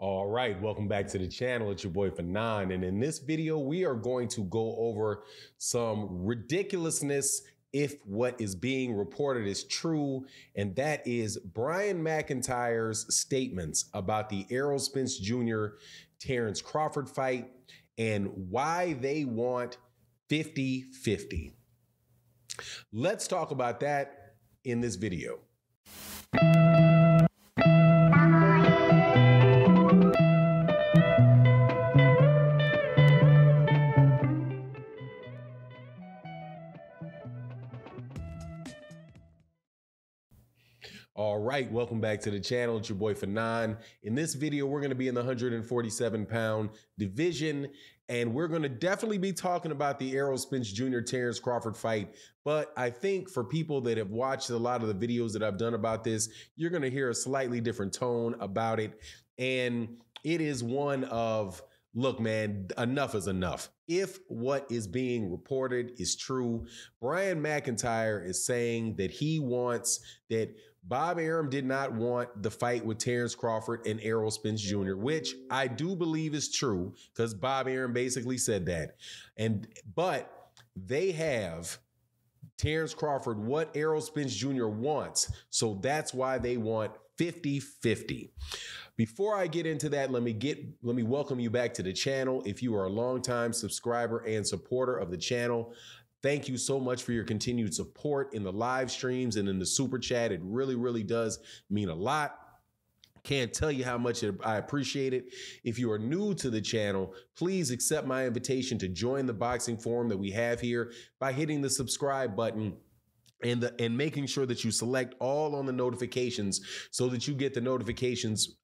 All right, welcome back to the channel. It's your boy Fanon, and in this video, we are going to go over some ridiculousness if what is being reported is true, and that is Brian McIntyre's statements about the Errol Spence Jr. Terence Crawford fight and why they want 50-50. Let's talk about that in this video. All right, welcome back to the channel. It's your boy Fanon. In this video, we're going to be in the 147-pound division, and we're going to definitely be talking about the Errol Spence Jr. Terence Crawford fight. But I think for people that have watched a lot of the videos that I've done about this, you're going to hear a slightly different tone about it. And it is one of, look, man, enough is enough. If what is being reported is true, Brian McIntyre is saying that he wants that Bob Arum did not want the fight with Terence Crawford and Errol Spence Jr., which I do believe is true because Bob Arum basically said that. But they have Terence Crawford what Errol Spence Jr. wants, so that's why they want 50-50. Before I get into that, let me welcome you back to the channel. If you are a longtime subscriber and supporter of the channel, thank you so much for your continued support in the live streams and in the super chat. It really, really does mean a lot. Can't tell you how much I appreciate it. If you are new to the channel, please accept my invitation to join the boxing forum that we have here by hitting the subscribe button and making sure that you select all on the notifications so that you get the notifications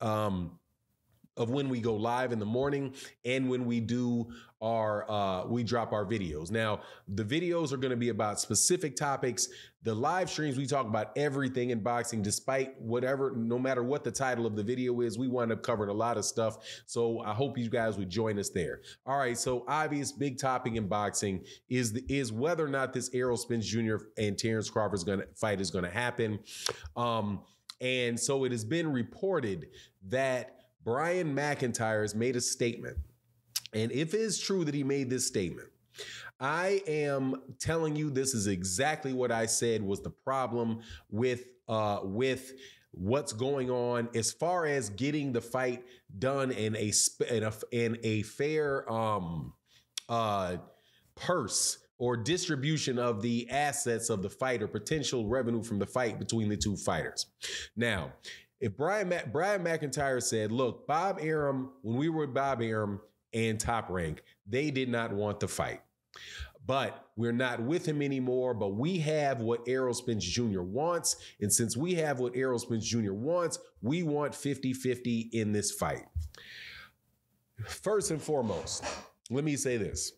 of when we go live in the morning and when we do our we drop our videos. Now, the videos are going to be about specific topics. The live streams, we talk about everything in boxing, despite whatever, no matter what the title of the video is, we wind up covering a lot of stuff. So I hope you guys would join us there. All right. So obvious big topic in boxing is whether or not this Errol Spence Jr. and Terence Crawford's fight is going to happen. And so it has been reported that Brian McIntyre has made a statement. And if it is true that he made this statement, I am telling you this is exactly what I said was the problem with what's going on as far as getting the fight done in a fair purse or distribution of the assets of the fight or potential revenue from the fight between the two fighters. Now, if Brian McIntyre said, look, Bob Arum, when we were with Bob Arum and Top Rank, they did not want the fight. But we're not with him anymore, but we have what Errol Spence Jr. wants. And since we have what Errol Spence Jr. wants, we want 50-50 in this fight. First and foremost, let me say this.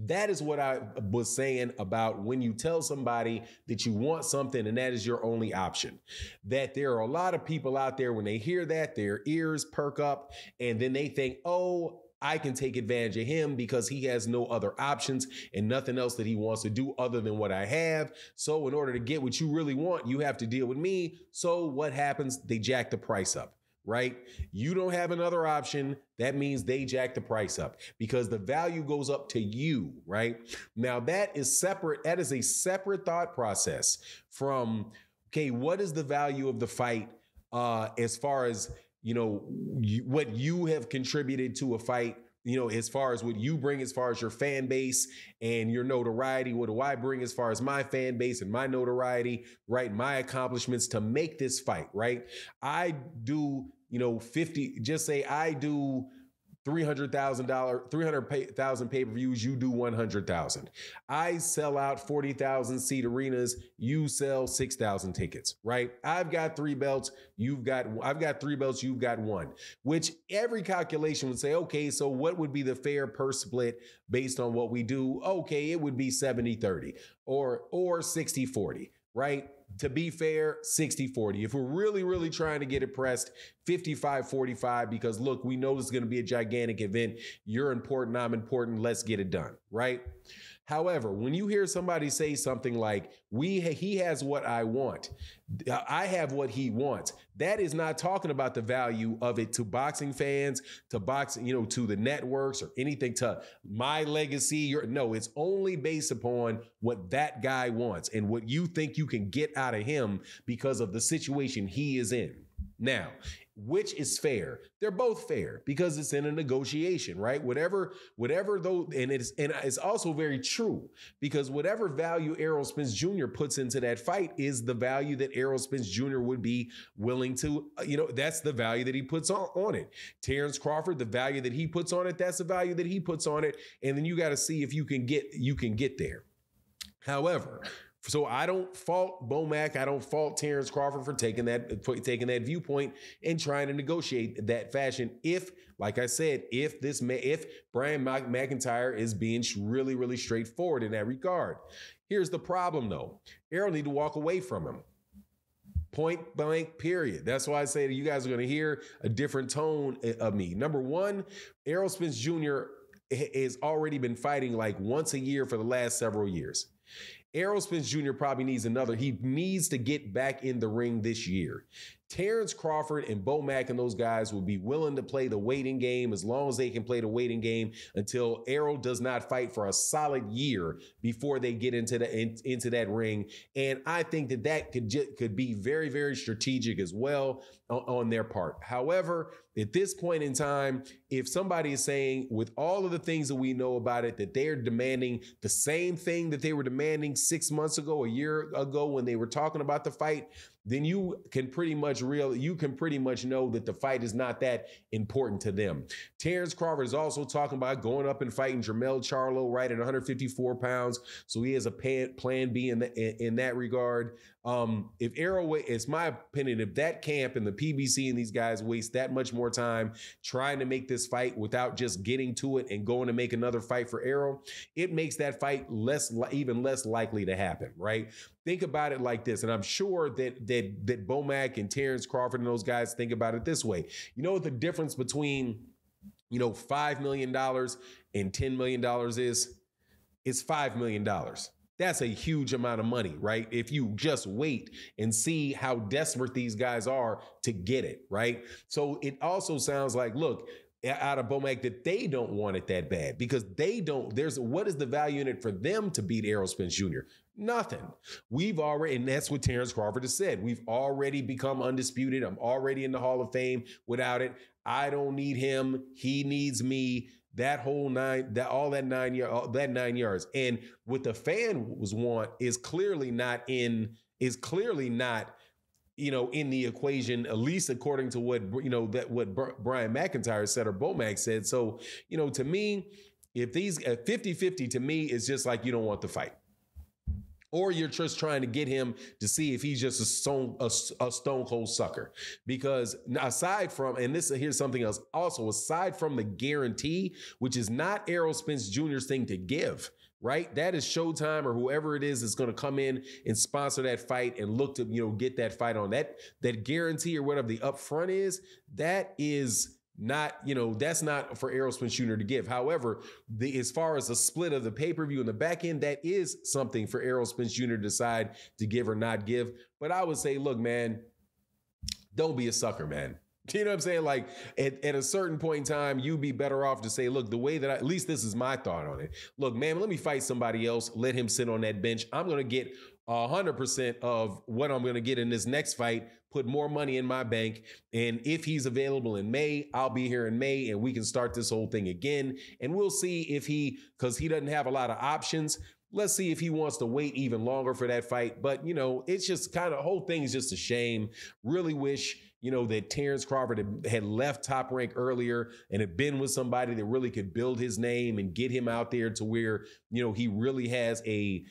That is what I was saying about when you tell somebody that you want something and that is your only option. That there are a lot of people out there, when they hear that, their ears perk up and then they think, oh, I can take advantage of him because he has no other options and nothing else that he wants to do other than what I have. So in order to get what you really want, you have to deal with me. So what happens? They jack the price up. Right? You don't have another option. That means they jack the price up because the value goes up to you, right? Now that is separate. That is a separate thought process from, okay, what is the value of the fight as far as, you know, what you have contributed to a fight, you know, as far as what you bring, as far as your fan base and your notoriety, what do I bring as far as my fan base and my notoriety, right? My accomplishments to make this fight, right? I do, you know, 50, just say I do $300,000 pay-per-views, you do 100,000. I sell out 40,000 seat arenas, you sell 6,000 tickets, right? I've got 3 belts, I've got 3 belts, you've got 1, which every calculation would say, okay, so what would be the fair purse split based on what we do? Okay, it would be 70-30 or 60-40, right? To be fair, 60-40. If we're really, really trying to get it pressed, 55-45, because look, we know this is going to be a gigantic event. You're important, I'm important, let's get it done, right? However, when you hear somebody say something like, he has what I want, I have what he wants, That is not talking about the value of it to boxing fans, to boxing, to the networks or anything, to my legacy. No, it's only based upon what that guy wants and what you think you can get out of him because of the situation he is in. Now, which is fair? They're both fair because it's in a negotiation, right? Whatever though, and it's also very true because whatever value Errol Spence Jr. puts into that fight is the value that Errol Spence Jr. would be willing to, that's the value that he puts on it. Terence Crawford, the value that he puts on it, that's the value that he puts on it. And then you got to see if you can get there. However, so I don't fault Bomac. I don't fault Terence Crawford for taking that viewpoint and trying to negotiate that fashion. If, like I said, if Brian McIntyre is being really, really straightforward in that regard. Here's the problem, though. Errol need to walk away from him. Point blank, period. That's why I say that you guys are going to hear a different tone of me. Number one, Errol Spence Jr. has already been fighting like once a year for the last several years. Errol Spence Jr. probably needs he needs to get back in the ring this year. Terence Crawford and Bomac and those guys will be willing to play the waiting game as long as they can play the waiting game until Errol does not fight for a solid year before they get into that ring. And I think that could be very, very strategic as well on their part. However, at this point in time, if somebody is saying with all of the things that we know about it, that they're demanding the same thing that they were demanding 6 months ago, a year ago when they were talking about the fight, then you can pretty much know that the fight is not that important to them. Terence Crawford is also talking about going up and fighting Jermell Charlo right at 154 pounds. So he has a plan B in that regard. If Errol, it's my opinion, if that camp and the PBC and these guys waste that much more time trying to make this fight without just getting to it and going to make another fight for Errol, it makes that fight even less likely to happen, right? Think about it like this, and I'm sure that Bomac and Terence Crawford and those guys think about it this way. You know what the difference between, $5 million and $10 million is? It's $5 million. That's a huge amount of money, right? If you just wait and see how desperate these guys are to get it, right? So it also sounds like, look, out of Bomac, that they don't want it that bad because what is the value in it for them to beat Errol Spence Jr.? Nothing. And that's what Terence Crawford has said. We've already become undisputed. I'm already in the Hall of Fame without it. I don't need him. He needs me. That 9 yards. And what the fans want is clearly not in the equation, at least according to what Brian McIntyre said or Bomac said. So, to me, if these 50-50 to me is just like you don't want the fight. Or you're just trying to get him to see if he's just a stone cold sucker. Because aside from, and here's something else, also aside from the guarantee, which is not Errol Spence Jr.'s thing to give, right? That is Showtime or whoever it is that's going to come in and sponsor that fight and look to, get that fight on. That guarantee or whatever the upfront is, that is not, that's not for Errol Spence Jr. to give. However, as far as the split of the pay-per-view in the back end, that is something for Errol Spence Jr. to decide to give or not give. But I would say, look, man, don't be a sucker, man. You know what I'm saying? Like at a certain point in time, you'd be better off to say, look, the way that at least this is my thought on it. Look, man, let me fight somebody else. Let him sit on that bench. I'm going to get 100% of what I'm going to get in this next fight, put more money in my bank. And if he's available in May, I'll be here in May and we can start this whole thing again. And we'll see because he doesn't have a lot of options. Let's see if he wants to wait even longer for that fight. But, it's just kind of, whole thing is just a shame. Really wish, that Terence Crawford had left Top Rank earlier and had been with somebody that really could build his name and get him out there to where, he really has a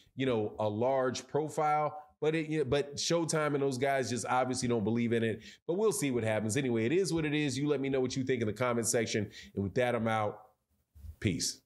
large profile. But Showtime and those guys just obviously don't believe in it. But we'll see what happens. Anyway, it is what it is. You let me know what you think in the comment section. And with that, I'm out. Peace.